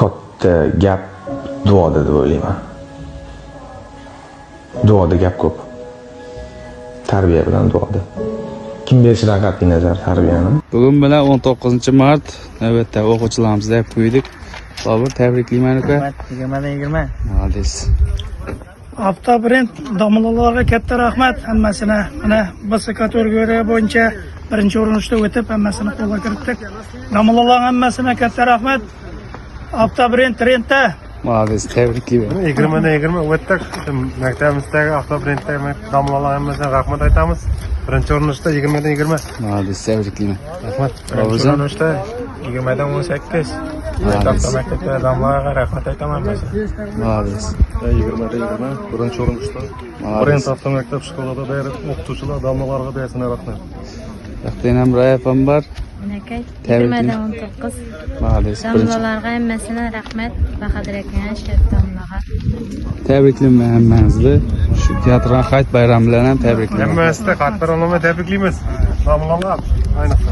katta gap duoda deb o'ylayman. Duoda gap ko'p. Tarbiya bilan duoda. Kim berishidan qat'iy nazar tarbiyani. Bugun bilan 19-mart navbatdagi o'quvchilarimizga qo'ydik. Bobur, tabriklayman aka. 20 Молодец. Avtobrend domlalarga katta rahmat hammasini. Mana biz kategoriya bo'yicha birinchi urinishda o'tib hammasini qo'lga kiritdik. Domlalar hammasine katta rahmat. Avtobrend trendda. Молодец, tabriklayman. 20 o'tdik. Maktabimizdagi avtobrenddagi domlalar hammasine rahmat aytamiz. Birinchi urinishda 20 Молодец, tabriklayman. Rahmat. Birinchi urinishda 20-18. Maktabda domlalarga rahmat aytaman. Молодец. 20 birinchi urinishda. Brend avtomaktab shkolada o'qituvchilar domlalarga bersina rahmat. Yaxtayam Rayafam bor. Nakay, Tabriklayman. 20-19. Молодец. Damlalarga hammasine rahmat. Bahadır aka, Sharif damlaga. Tabriklayman hammangizni. Shu teatran hayit bayrami bilan ham tabriklayman. Hammasida qattiq olma tabriklaymiz. Domlalar ayniqsa.